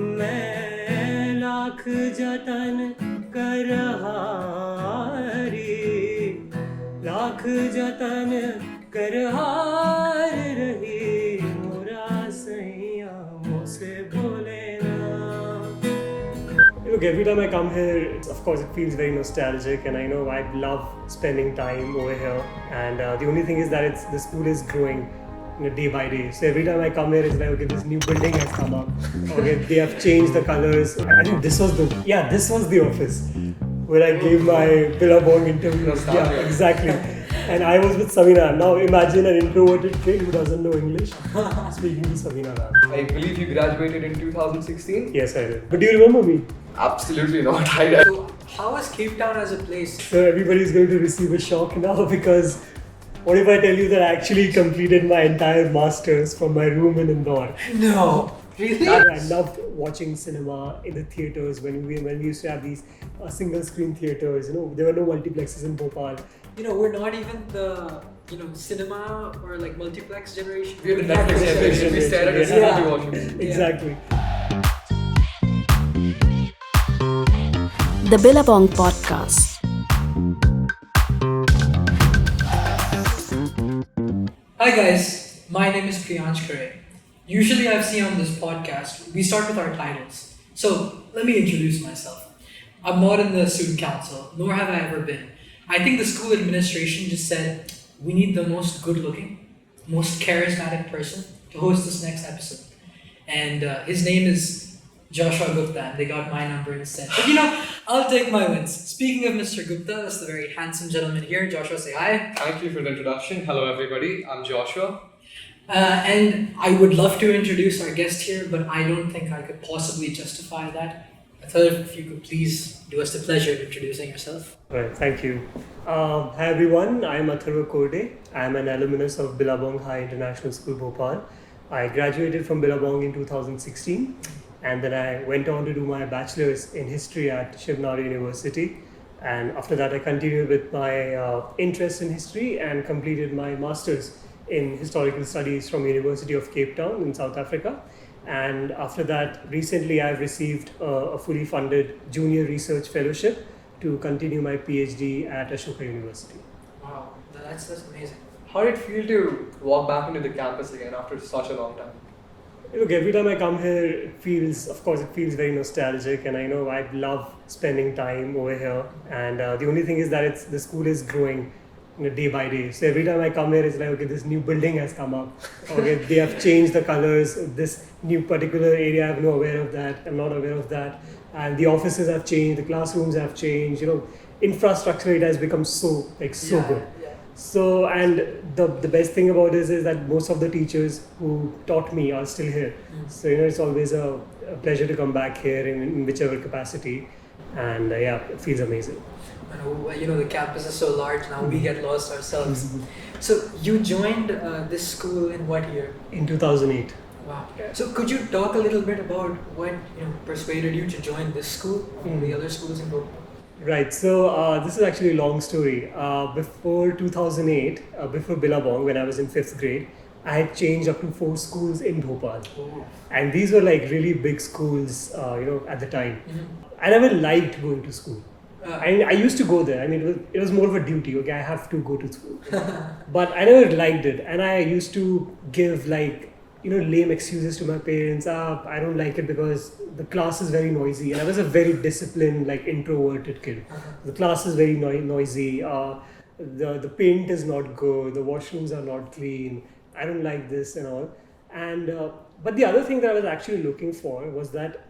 मैं लाख जतन कर हारी, लाख जतन कर हार रही, मोरा सैया मुझसे बोले ना. Look, every time I come here, of course, it feels very nostalgic, and I know I love spending time over here. And the only thing is that the school is growing, day by day. So every time I come here, it's like, okay, this new building has come up. Okay, they have changed the colors. I think this was the office where I gave my Billabong interview. Yeah, exactly. And I was with Savina. Now imagine an introverted kid who doesn't know English speaking to Savina. I believe you graduated in 2016? Yes, I did. But do you remember me? Absolutely not. So how is Cape Town as a place? So everybody is going to receive a shock now, because what if I tell you that I actually completed my entire masters from my room in Indore? No. Really? I loved watching cinema in the theatres when we used to have these single screen theatres. There were no multiplexes in Bhopal. We're not even the cinema or like multiplex generation. We're the Netflix generation. We stare at a cinema watching. Exactly. The Billabong Podcast. Hi guys, my name is Priyansh Kare. Usually I've seen on this podcast, we start with our titles. So let me introduce myself. I'm not in the student council, nor have I ever been. I think the school administration just said, we need the most good looking, most charismatic person to host this next episode. And his name is Joshua Gupta, and they got my number instead. But I'll take my wins. Speaking of Mr. Gupta, that's the very handsome gentleman here. Joshua, say hi. Thank you for the introduction. Hello everybody, I'm Joshua. And I would love to introduce our guest here, but I don't think I could possibly justify that. I thought if you could please do us the pleasure of introducing yourself. Right, thank you. Hi everyone, I'm Atharva Korde. I'm an alumnus of Billabong High International School, Bhopal. I graduated from Billabong in 2016, and then I went on to do my bachelor's in history at Ashoka University. And after that, I continued with my interest in history and completed my master's in historical studies from University of Cape Town in South Africa. And after that, recently I've received a fully funded junior research fellowship to continue my PhD at Ashoka University. Wow, that's amazing. How did it feel to walk back into the campus again after such a long time? Look, every time I come here, it feels very nostalgic, and I know I love spending time over here. And the only thing is that the school is growing, day by day. So every time I come here, it's like, okay, this new building has come up. Okay, they have changed the colors. This new particular area, I'm not aware of that. And the offices have changed, the classrooms have changed. Infrastructure, it has become so good. Yeah. So, and the best thing about this is that most of the teachers who taught me are still here. So, it's always a pleasure to come back here in whichever capacity. And it feels amazing. The campus is so large now, we get lost ourselves. So you joined this school in what year? In 2008. Wow. So could you talk a little bit about what persuaded you to join this school and the other schools in Bhopal? Right, so this is actually a long story. Before 2008, before Billabong, when I was in 5th grade, I had changed up to 4 schools in Bhopal. Oh. And these were like really big schools, at the time. I never liked going to school. I used to go there. I mean, it was more of a duty. Okay, I have to go to school. But I never liked it. And I used to give lame excuses to my parents. I don't like it because the class is very noisy. And I was a very disciplined, introverted kid. The class is very noisy. The paint is not good. The washrooms are not clean. I don't like this and all. And but the other thing that I was actually looking for was that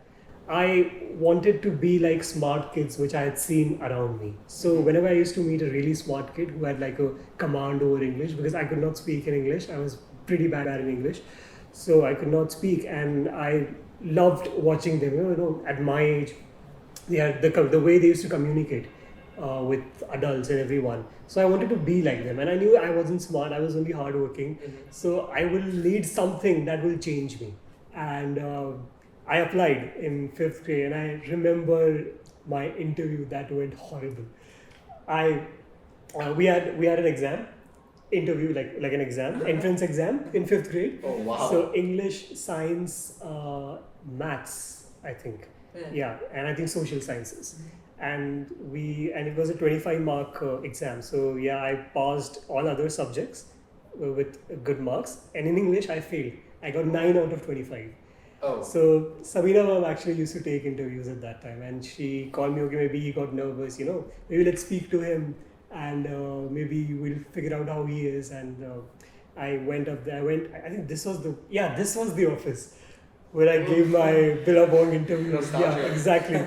I wanted to be like smart kids, which I had seen around me. So whenever I used to meet a really smart kid who had like a command over English, because I could not speak in English, I was pretty bad in English. So I could not speak, and I loved watching them. At my age, they had the way they used to communicate with adults and everyone. So I wanted to be like them, and I knew I wasn't smart. I was only hardworking. So I will need something that will change me. And I applied in 5th grade, and I remember my interview that went horrible. We had an exam. Interview like an exam, entrance exam in 5th grade. Oh wow. So English, science, maths, I think. Yeah. Yeah, and I think social sciences. And it was a 25 mark exam. So yeah, I passed all other subjects with good marks. And in English, I failed. I got 9 out of 25. Oh. So Sabina ma'am actually used to take interviews at that time, and she called me. Okay, maybe he got nervous. Maybe let's speak to him, and maybe we'll figure out how he is. And I went up there. I think this was the office where I gave my Billabong interview. Nostalgia. Yeah, exactly.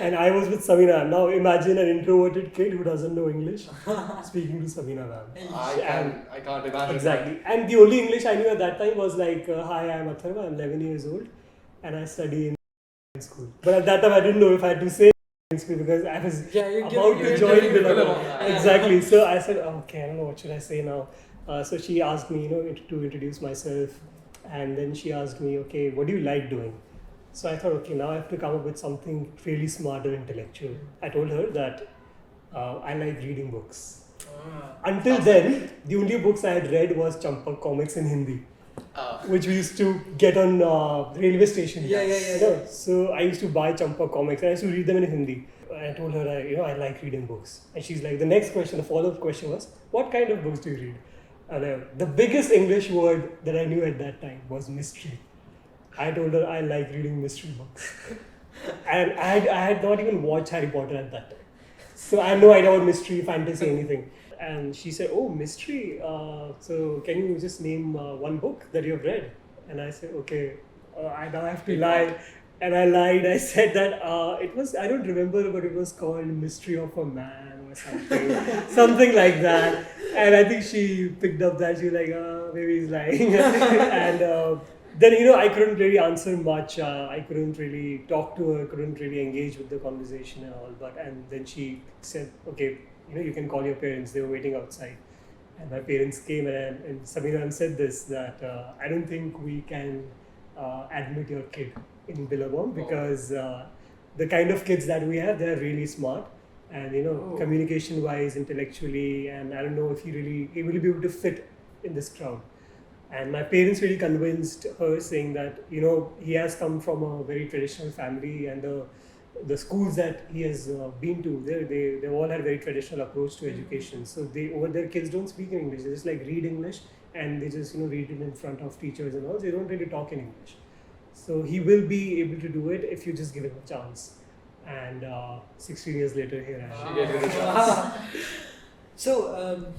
And I was with Sabina. Now imagine an introverted kid who doesn't know English speaking to Sabina ma'am. I can't imagine. Exactly. And the only English I knew at that time was like, hi, I'm Atharva, I'm 11 years old, and I study in school. But at that time, I didn't know if I had to say in school because I was about to join Billabong. Exactly. So I said, okay, I don't know, what should I say now? So she asked me, to introduce myself. And then she asked me, okay, what do you like doing? So I thought, okay, now I have to come up with something really smart or intellectual. I told her that I like reading books. Until then, the only books I had read was Champak comics in Hindi, which we used to get on railway station. Yeah. So I used to buy Champak comics and I used to read them in Hindi. I told her, I like reading books. And she's like, the next question, the follow-up question was, what kind of books do you read? And the biggest English word that I knew at that time was mystery. I told her I like reading mystery books. And I had not even watched Harry Potter at that time. So I had no idea about mystery, fantasy, anything. And she said, oh, mystery. So can you just name one book that you've read? And I said, okay, I now have to lie. And I lied. I said that it was, I don't remember, but it was called Mystery of a Man or something. Something like that. And I think she picked up that. She was like, maybe he's lying. And then, I couldn't really answer much. I couldn't really talk to her, couldn't really engage with the conversation and all. And then she said, okay, you can call your parents. They were waiting outside. And my parents came and Sabina said this, that I don't think we can admit your kid in Billabong because the kind of kids that we have, they're really smart. And communication wise, intellectually, and I don't know if he will be able to fit in this crowd. And my parents really convinced her, saying that he has come from a very traditional family, and the schools that he has been to, they all had a very traditional approach to education. So over there kids don't speak in English, they just like read English, and they just read it in front of teachers and all. They don't really talk in English. So he will be able to do it if you just give him a chance. And 16 years later, here I am. She gave you the chance. So,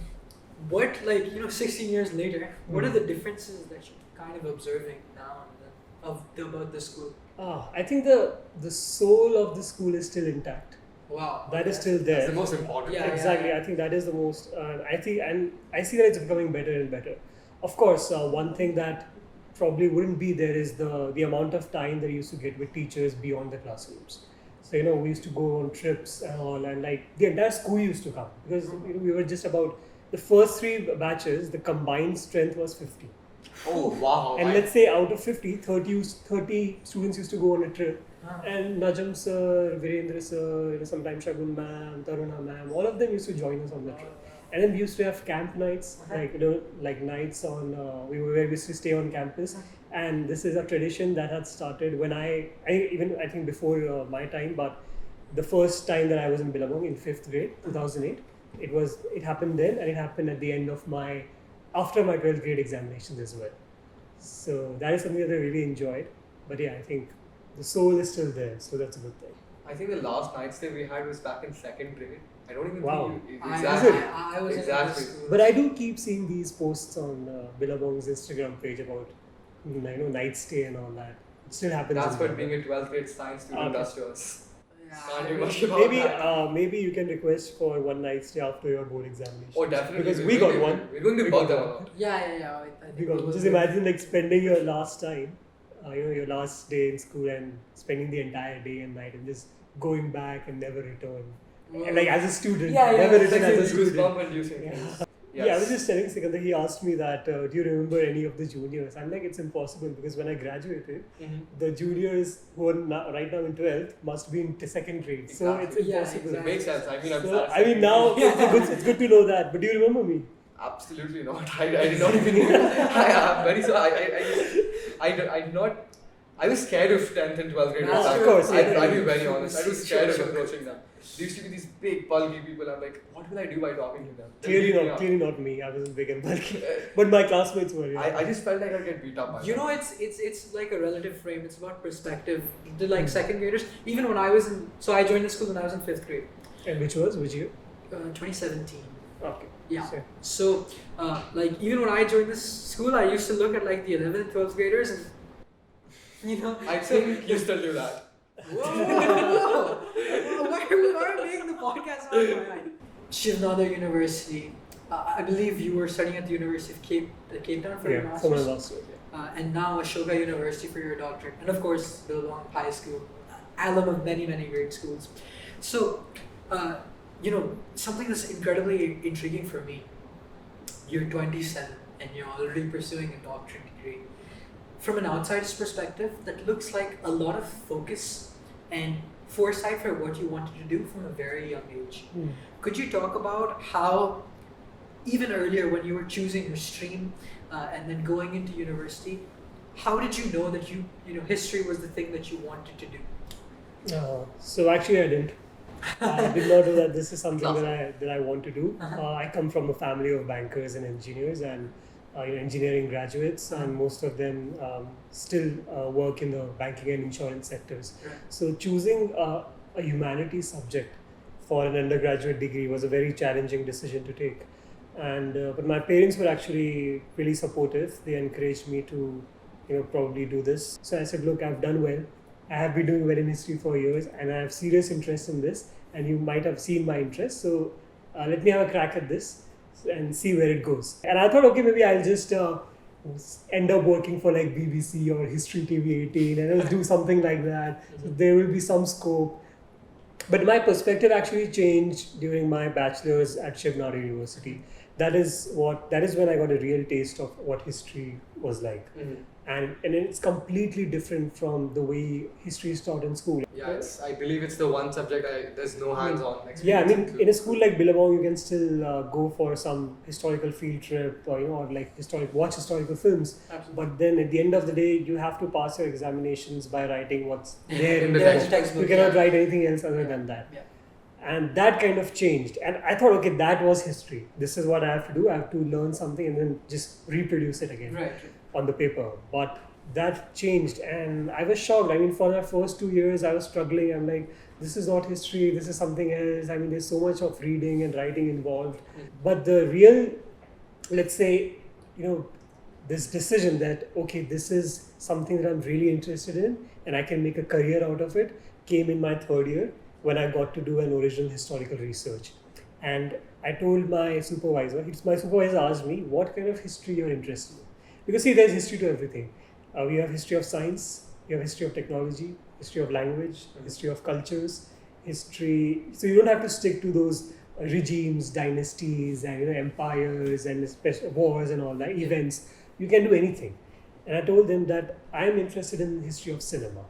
16 years later, what are the differences that you're kind of observing now and then about the school? I think the soul of the school is still intact. Wow. That is still there. That's the most important. Yeah. Exactly. I think that is the most. I see that it's becoming better and better. Of course, one thing that probably wouldn't be there is the amount of time that you used to get with teachers beyond the classrooms. So we used to go on trips and all, and like the entire school used to come because we were just about the first 3 batches. The combined strength was 50. Oh wow! And let's say out of 50, 30 students used to go on a trip. And Najam sir, Virendra sir, sometimes Shagun ma'am, Taruna ma'am, all of them used to join us on the trip. And then we used to have camp nights, like nights on where we used to stay on campus. And this is a tradition that had started when I think before my time, but the first time that I was in Billabong in 5th grade, 2008, it happened then, and it happened at the end of after my 12th grade examinations as well. So that is something that I really enjoyed. But yeah, I think the soul is still there, so that's a good thing. I think the last night stay we had was back in 2nd grade. I don't even Wow. think you Exactly. exactly. I was Exactly. in school. But I do keep seeing these posts on Billabong's Instagram page about night stay and all that. It still happens. That's in what Billabong. being a 12th grade science student Okay. does to us. Yeah, Can't do I- much about Maybe that. maybe you can request for one night stay after your board examination. Oh, definitely. Because We're we going got to- one. We're going to We bug got them one. out. Yeah. I think Because it was just good. imagine like spending your last time, your last day in school, and spending the entire day and night, and just going back and never return. And like as a student, Yeah, never it's return like as a student. Goosebump-inducing Yeah. things. Yeah, I was just telling Sikandar, he asked me that, do you remember any of the juniors? I'm like, it's impossible because when I graduated, the juniors who are right now in 12th must be in 2nd grade. So it's Exactly. Yeah, impossible. exactly. Makes sense. I mean, I'm So, sad. I mean, now it's good to know that. But do you remember me? Absolutely not. I did not even. I'm very sorry. I did not I was scared of 10th and 12th grade. Of course, yeah. I'll be very honest. I was scared Sure. of approaching them. There used to be these big, bulky people. I'm like, what will I do by talking to them? Clearly not me. I wasn't big and bulky, but my classmates were. Yeah. I just felt like I'd get beat up by You them. know, it's like a relative frame. It's about perspective. The like second graders. Even when I was in, so I joined the school when I was in 5th grade, And which year? 2017. Okay. Yeah. So, So, like even when I joined this school, I used to look at like the 11th and 12th graders, and I think you still do that. Whoa! Why are we making the podcast on my eye? Shivnadar University. I believe you were studying at the University of Cape Town for your yeah, for my master's. last year. Yeah. And now Ashoka University for your doctorate. And of course, Billabong High School, alum of many, many great schools. So, something that's incredibly intriguing for me, you're 27 and you're already pursuing a doctorate degree. From an outsider's perspective, that looks like a lot of focus and foresight for what you wanted to do from a very young age. Could you talk about how, even earlier when you were choosing your stream and then going into university, how did you know that history was the thing that you wanted to do? So actually, I didn't. I did not know that this is something that I want to do. I come from a family of bankers and engineers and engineering graduates, and most of them still work in the banking and insurance sectors. Right. So choosing a humanities subject for an undergraduate degree was a very challenging decision to take. And but my parents were actually really supportive. They encouraged me to probably do this. So I said, look, I've done well. I have been doing well in history for years, and I have serious interest in this. And you might have seen my interest. So let me have a crack at this and see where it goes. And I thought, okay, maybe I'll just end up working for like BBC or History TV 18, and I'll do something like that. So there will be some scope. But my perspective actually changed during my bachelor's at Shivnadar University. That is when I got a real taste of what history was like. And it's completely different from the way history is taught in school. Yeah, I believe it's the one subject there's no hands-on experience. Yeah, I mean, in a school like Billabong, you can still go for some historical field trip or like watch historical films. Absolutely. But then at the end of the day, you have to pass your examinations by writing what's there In the textbook. You cannot write anything else other than that. Yeah. And that kind of changed. And I thought, okay, that was history. This is what I have to do. I have to learn something and then just reproduce it again Right. on the paper. But that changed and I was shocked. I mean, for the first 2 years, I was struggling. I'm like, this is not history, this is something else. I mean, there's so much of reading and writing involved. But the real, let's say, this decision that, okay, this is something that I'm really interested in and I can make a career out of it, came in my 3rd year when I got to do an original historical research. And I told my supervisor, asked me, what kind of history you're interested in? Because see, there's history to everything. We have history of science, we have history of technology, history of language, history of cultures, history. So you don't have to stick to those regimes, dynasties, and empires and wars and all that, events. You can do anything. And I told them that I'm interested in the history of cinema.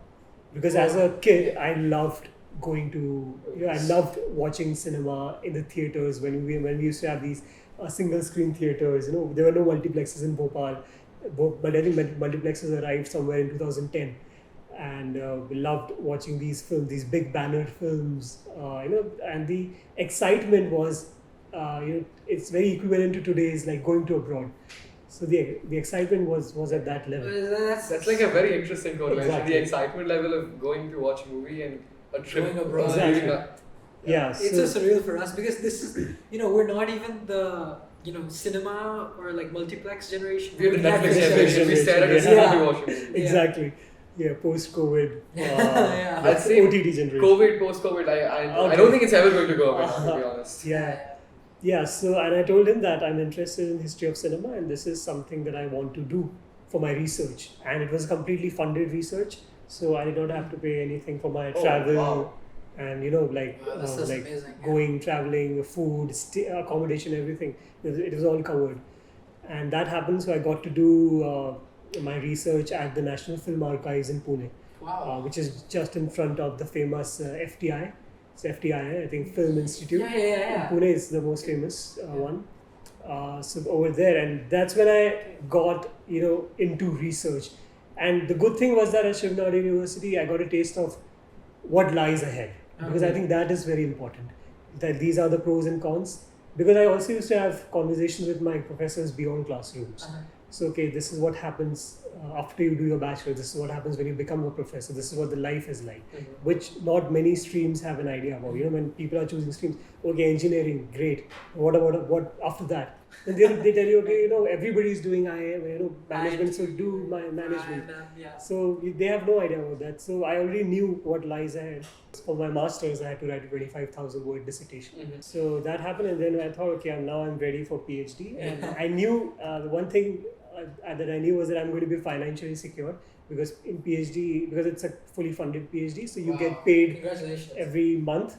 Because as a kid, I loved going to, I loved watching cinema in the theaters when we used to have these single screen theaters. There were no multiplexes in Bhopal, but I think multiplexes arrived somewhere in 2010. And we loved watching these films, these big banner films, and the excitement was, it's very equivalent to today's like going to abroad. So the excitement was at that level. That's like a very interesting correlation. Exactly. The excitement level of going to watch a movie and a trip Going abroad. Exactly. Yeah, It's so surreal for us because this is, we're not even the, cinema or like multiplex generation. We're the Netflix Netflix generation. We stare at a generation. cinema to watch a movie. Exactly. Yeah, post-COVID. Yeah. I'd say OTT generation. COVID, post-COVID, I don't think it's ever going to go away, to be honest. Yeah, so and I told him that I'm interested in history of cinema and this is something that I want to do for my research. And it was completely funded research, so I did not have to pay anything for my travel. Wow. And That's amazing. going, traveling, food, accommodation, everything. It was all covered. And that happened, so I got to do my research at the National Film Archives in Pune, Wow. which is just in front of the famous FTI. It's FTI, I think, Film Institute. Yeah. Pune is the most famous one. So over there, and that's when I got into research, And the good thing was that at Ashoka University, I got a taste of what lies ahead, because I think that is very important. That these are the pros and cons. Because I also used to have conversations with my professors beyond classrooms. So, okay, this is what happens after you do your bachelor. This is what happens when you become a professor. This is what the life is like, which not many streams have an idea about. You know, when people are choosing streams, okay, engineering, great. What about what after that? And they tell you, okay, you know, everybody's doing management, so do my management. So they have no idea about that. So I already knew what lies ahead. For my masters, I had to write a 25,000 word dissertation. So that happened, and then I thought, okay, now I'm ready for PhD. And I knew the one thing that I knew was that I'm going to be financially secure, because in PhD, because it's a fully funded PhD, so you get paid every month.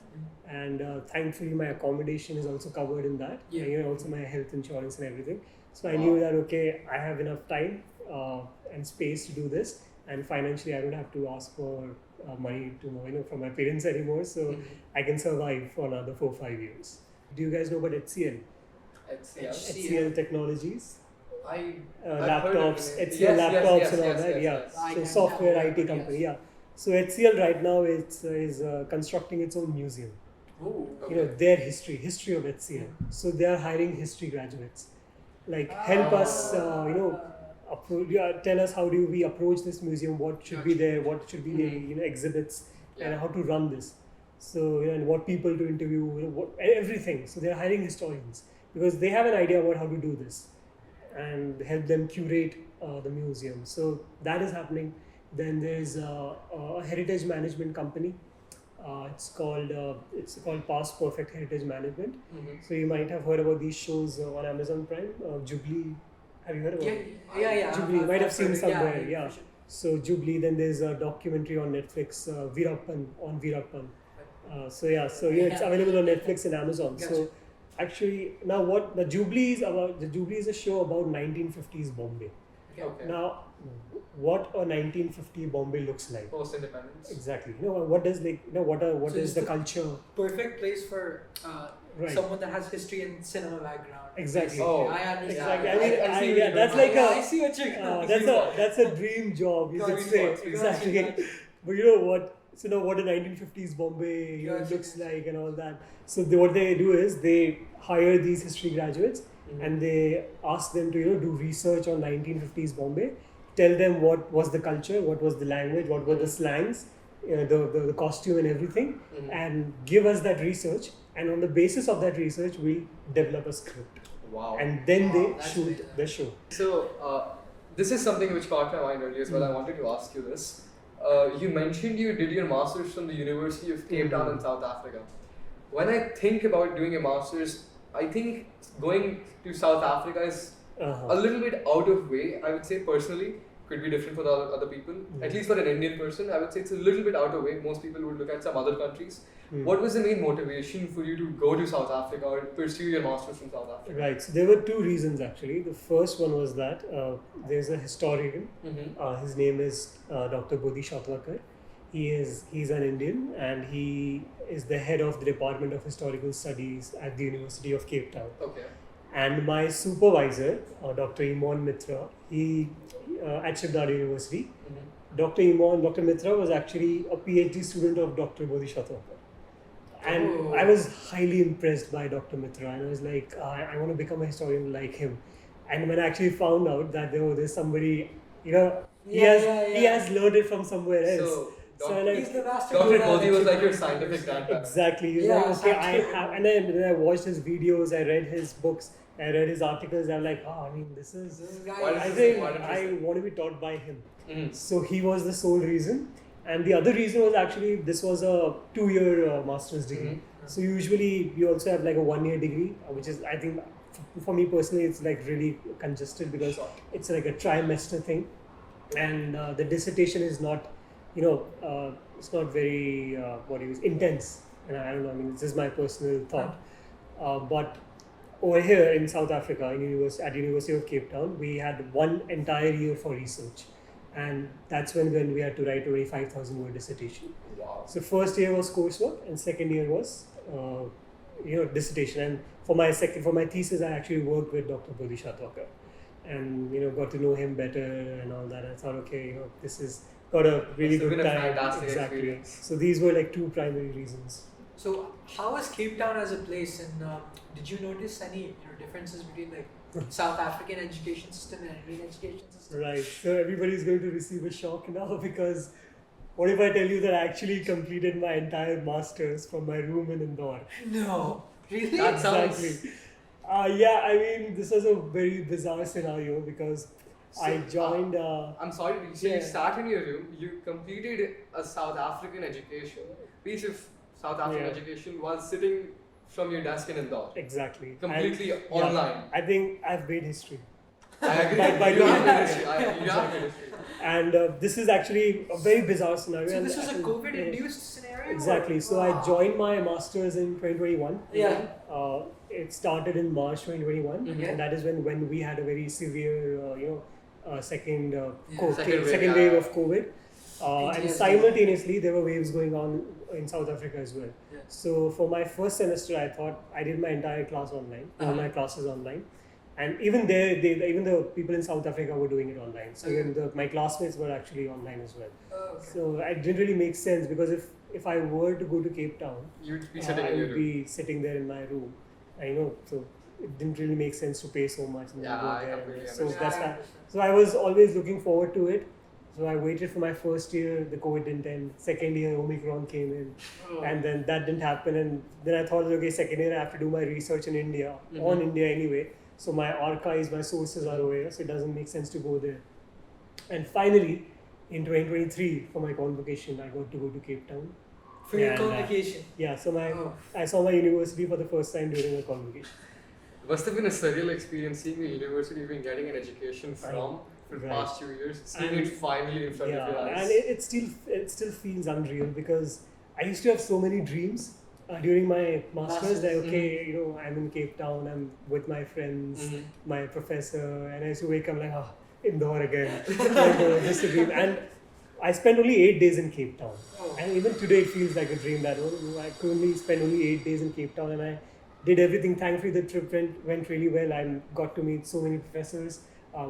And thankfully my accommodation is also covered in that, and also my health insurance and everything. So I knew that, okay, I have enough time and space to do this, and financially I don't have to ask for money from my parents anymore, so I can survive for another 4-5 years. Do you guys know about HCL? HCL Technologies? Laptops, HCL laptops and all that. So software IT company. So HCL right now is constructing its own museum. You know, their history of HCL. So they are hiring history graduates. Like, help us, tell us how do we approach this museum, what should be there, what should be the exhibits, and how to run this. So, and what people to interview, everything. So they are hiring historians, because they have an idea about how to do this and help them curate the museum. So that is happening. Then there's a heritage management company. It's called Past Perfect Heritage Management. So you might have heard about these shows on Amazon Prime. Jubilee, have you heard about it? Yeah. Jubilee, you might have seen somewhere. So Jubilee. Then there's a documentary on Netflix, Veerappan. So it's available on Netflix and Amazon. Gotcha. So actually, now what the Jubilee is about? The Jubilee is a show about 1950s Bombay. Now, what a 1950 Bombay looks like. Post-independence. Exactly. What is the culture? Perfect place for someone that has history and cinema background. Exactly. I understand. Exactly. I mean, that's like I see what you're that's a dream job, you could say. Exactly. But you know what? So what a 1950s Bombay looks like and all that. So what they do is they hire these history graduates and they ask them to do research on 1950s Bombay, tell them what was the culture, what was the language, what were the slangs, the costume and everything, and give us that research. And on the basis of that research, we'll develop a script. Wow. And then they shoot the show. So this is something which caught my mind earlier as well. I wanted to ask you this. You mentioned you did your master's from the University of Cape Town in South Africa. When I think about doing a master's, I think going to South Africa is a little bit out of way. I would say personally, could be different for the other people. At least for an Indian person, I would say it's a little bit out of way. Most people would look at some other countries. What was the main motivation for you to go to South Africa or pursue your master's from South Africa? Right. So there were two reasons actually. The first one was that there's a historian. His name is Dr. Bodhisattva Korde. He's an Indian and he is the head of the Department of Historical Studies at the University of Cape Town. Okay. And my supervisor, Dr. Imon Mitra, he at Shibnad University. Dr. Mitra was actually a PhD student of Dr. Bodhisattva Korde. And I was highly impressed by Dr. Mitra, and I was like, I want to become a historian like him. And when I actually found out that there's somebody, he has learned it from somewhere else. He's the master. Dr. Bodhi was like your scientific grandfather. Exactly. He was like, okay, I have, and then I watched his videos, I read his books, I read his articles. I'm like, this is I think I want to be taught by him. So he was the sole reason. And the other reason was actually this was a 2-year master's degree. So usually we also have like a 1-year degree, which is, I think, for me personally, it's like really congested because it's like a trimester thing. And the dissertation is not, it's not very, intense. And I don't know, this is my personal thought. But over here in South Africa, at University of Cape Town, we had 1 entire year for research. And that's when we had to write a 25,000 word dissertation. Wow. So first year was coursework and second year was dissertation. And for my thesis, I actually worked with Dr. Bodhisattva Korde. and got to know him better and all that. I thought, okay, this is got a really Must have good been a time. fantastic Exactly. experience. So these were like two primary reasons. So how is Cape Town as a place, and did you notice any differences between like South African education system and Indian education system? Right. So everybody's going to receive a shock now because what if I tell you that I actually completed my entire masters from my room in Indore? No, really? That sounds- Exactly. Yeah, I mean, this was a very bizarre scenario because I joined. I'm sorry, so you Yeah. sat in your room, you completed a South African education, piece of South African Yeah. education while sitting from your desk in Indore. Exactly. Completely And, online. I think I've made history. I agree. By you doing have that. ministry. You have ministry. And this is actually a very bizarre scenario. So and this was a yeah. COVID-induced scenario? Exactly. So I joined my masters in 2021. Yeah. It started in March 2021, Mhm. and that is when we had a very severe, second Second wave, second yeah. wave of COVID, and PTSD. simultaneously there were waves going on in South Africa as well. Yeah. So for my first semester, I thought I did my entire class online, all my classes online, and even there, even the people in South Africa were doing it online. So Okay. even my classmates were actually online as well. Okay. So it didn't really make sense because if I were to go to Cape Town, You'd be sitting I in your would room. be sitting there in my room. I know, so it didn't really make sense to pay so much and then Yeah, go I there. completely So understand. that's why. So I was always looking forward to it. So I waited for my first year. The COVID didn't end. Second year, Omicron came in, Oh. and then that didn't happen. And then I thought, okay, second year I have to do my research in India, on India anyway. So my archives, my sources are over here, so it doesn't make sense to go there. And finally, in 2023, for my convocation, I got to go to Cape Town. For your And, convocation. Yeah, so Oh. I saw my university for the first time during a convocation. Must have been a surreal experience seeing the university you've been getting an education from for the Right. past 2 years, seeing And- it finally in front of your Yeah, eyes. and it still feels unreal because I used to have so many dreams during my masters. That okay, I'm in Cape Town, I'm with my friends, my professor, and I used to wake up like, Indore again, like, just a dream. And I spent only 8 days in Cape Town, and even today it feels like a dream that I could only spend only 8 days in Cape Town, and I did everything. Thankfully, the trip went really well. I got to meet so many professors,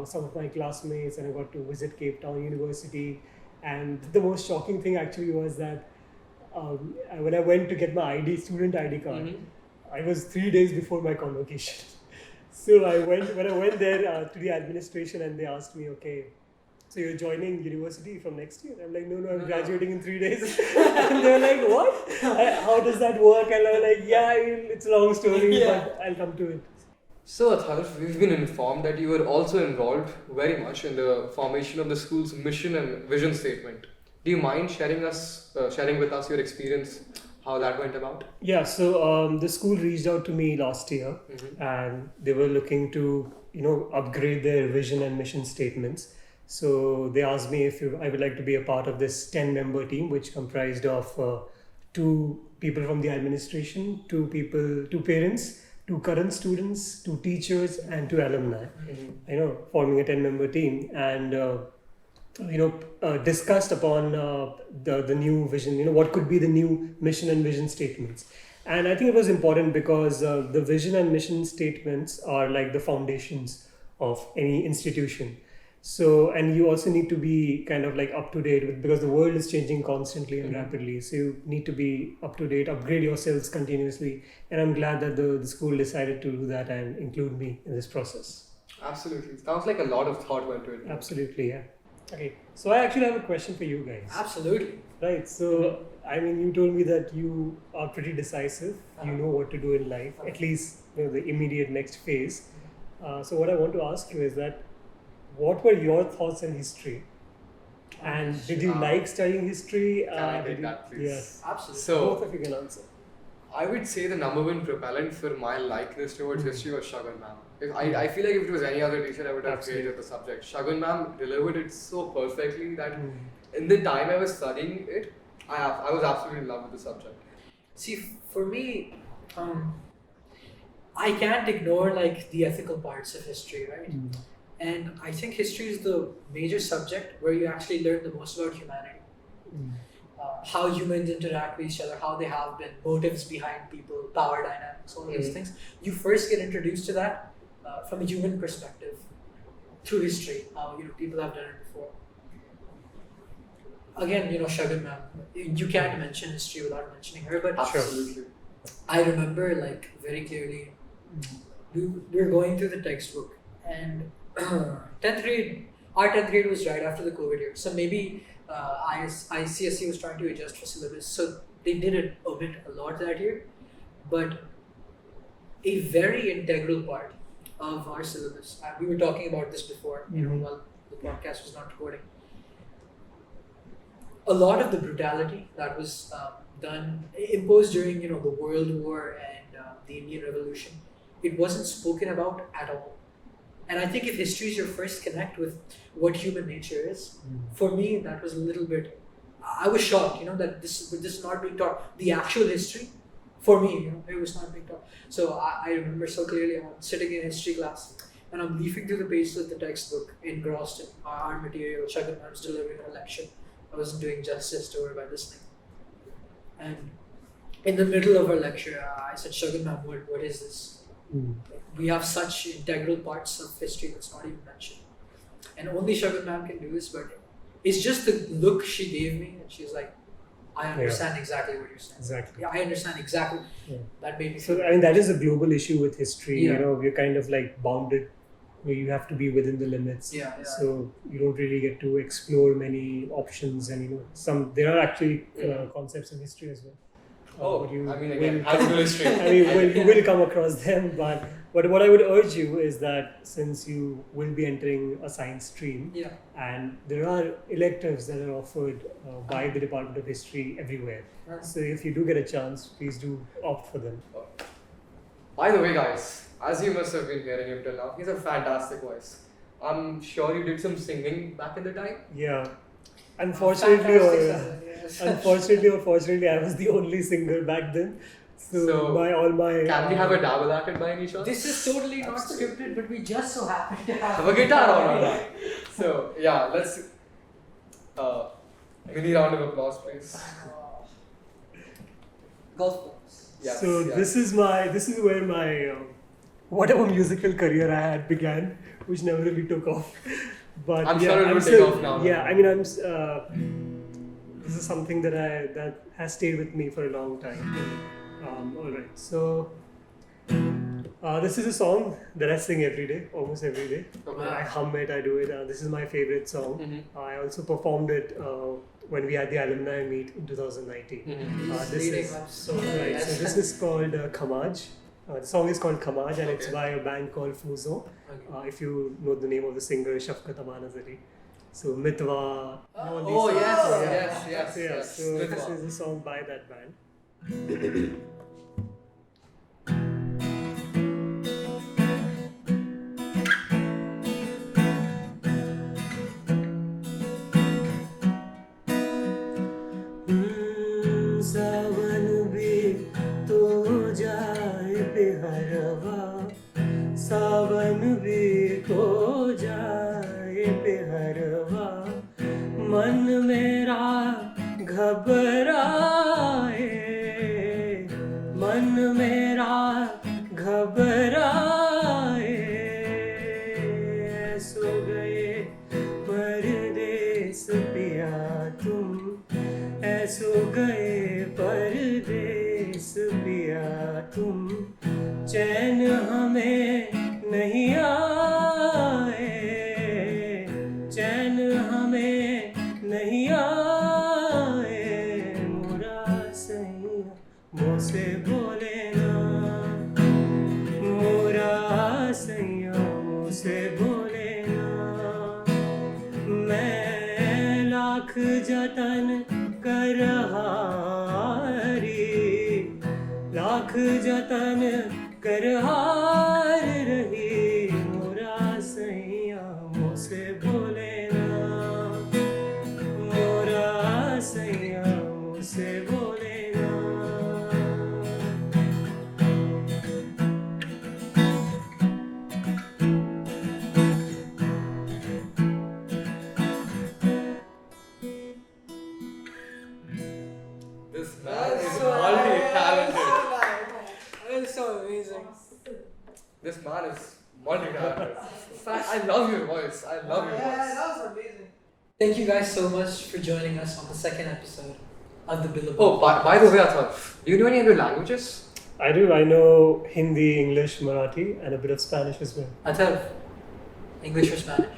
some of my classmates, and I got to visit Cape Town University. And the most shocking thing actually was that when I went to get my student ID card, I was 3 days before my convocation. So when I went there to the administration, and they asked me, okay, so you're joining university from next year? I'm like, no, I'm graduating in 3 days. And they were like, what? How does that work? And I was like, yeah, it's a long story, but I'll come to it. So, Atharv, we've been informed that you were also involved very much in the formation of the school's mission and vision statement. Do you mind sharing with us your experience, how that went about? Yeah, so the school reached out to me last year, and they were looking to, upgrade their vision and mission statements. So they asked me if I would like to be a part of this 10-member team, which comprised of 2 people from the administration, 2 parents, 2 current students, 2 teachers, and 2 alumni. Forming a 10-member team, and discussed upon the new vision. What could be the new mission and vision statements. And I think it was important because the vision and mission statements are like the foundations of any institution. So, and you also need to be kind of like up to date because the world is changing constantly and rapidly. So you need to be up to date, upgrade yourselves continuously. And I'm glad that the school decided to do that and include me in this process. Absolutely. Sounds like a lot of thought went to it. Absolutely, yeah. Okay, so I actually have a question for you guys. Absolutely. Right, so I mean, you told me that you are pretty decisive. You know what to do in life, at least the immediate next phase. So what I want to ask you is that, what were your thoughts on history? And did you like studying history? Can I did take you- that, please? Yes. Absolutely. So, Both of you can answer. I would say the number one propellant for my likeness towards history was Shagun ma'am. I feel like if it was any other teacher, I would have Absolutely. hated the subject. Shagun ma'am delivered it so perfectly that in the time I was studying it, I was absolutely in love with the subject. See, for me, I can't ignore like the ethical parts of history, right? And I think history is the major subject where you actually learn the most about humanity. How humans interact with each other, how they have been, motives behind people, power dynamics, all these things. You first get introduced to that from a human perspective. through history, how people have done it before. Again, Shagun ma'am, you can't mention history without mentioning her, but Absolutely. I remember very clearly, we were going through the textbook, and 10th grade, our 10th grade was right after the COVID year, so maybe ICSE was trying to adjust for syllabus, so they did omit a lot that year, but a very integral part of our syllabus, and we were talking about this before, while the podcast was not recording. A lot of the brutality that was imposed during the World War and the Indian Revolution, it wasn't spoken about at all. And I think if history is your first connect with what human nature is, for me that was a little bit. I was shocked, that this is not being taught. The actual history, for me, it was not being taught. So I remember so clearly, I'm sitting in history class and I'm leafing through the pages of the textbook, engrossed in our material. Shagun ma'am's delivering a lecture. I wasn't doing justice to her by listening. And in the middle of her lecture, I said, Shagun ma'am, what is this? We have such integral parts of history that's not even mentioned. And only Shagun ma'am can do this, but it's just the look she gave me, and she's like, I understand exactly what you're saying. Exactly. Yeah, I understand exactly. Yeah. That made me So, feel. that is a global issue with history. Yeah. We're kind of bounded, where you have to be within the limits. Yeah. So you don't really get to explore many options, and there are actually concepts in history as well. But you high school history. you will come across them, but what I would urge you is that since you will be entering a science stream, and there are electives that are offered by the Department of History everywhere. So if you do get a chance, please do opt for them. By the way, guys, as you must have been hearing him till now, he's a fantastic voice. I'm sure you did some singing back in the time. Yeah. Unfortunately or fortunately, I was the only singer back then. So all my can we have a dabble at it by any chance? This is totally not scripted, but we just so happen to have a guitar on that. So yeah, let's mini round of applause, please. Golf balls. Yes, so this is where my whatever musical career I had began, which never really took off. But I'm sure it will take off now. Yeah, this is something that has stayed with me for a long time. All right, so this is a song that I sing almost every day. Okay. I hum it, I do it. This is my favorite song. I also performed it when we had the alumni meet in 2019. So this is called Khamaj. The song is called Khamaj, and it's by a band called Fuzo. If you know the name of the singer, Shafqat Amanazari. So Mitwa. Yes. So this is a song by that band. सावन भी तो जाए बेहरवा, सावन भी तो जाए बेहरवा, मन मेरा घबराए, मन मेरा घबराए, सो गए परदेस पिया तुम, ऐसो गए परदेस पिया तुम, चैन हमें नहीं आए, चैन हमें नहीं आए, मोरा सैया मुझसे बोले ना, मोरा सैया मुझसे बोले ना, मैं लाख जतन कर हारी, लाख जतन कर हार रही, मोरा सैया मुझसे बोले ना, मोरा सैया मुझसे बोले ना. This man is multi-talented. That is so amazing. This man is Multi-talented. I love your voice. I love your voice. That was amazing. Thank you guys so much for joining us on the second episode of the Billabong. Oh, by the way, Athar, do you know any other languages? I do. I know Hindi, English, Marathi, and a bit of Spanish as well. Atharv, English or Spanish?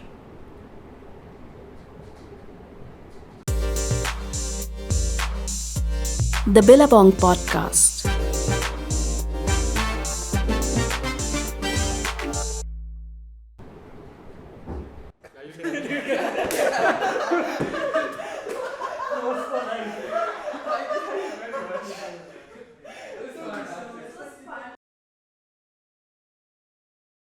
The Billabong Podcast.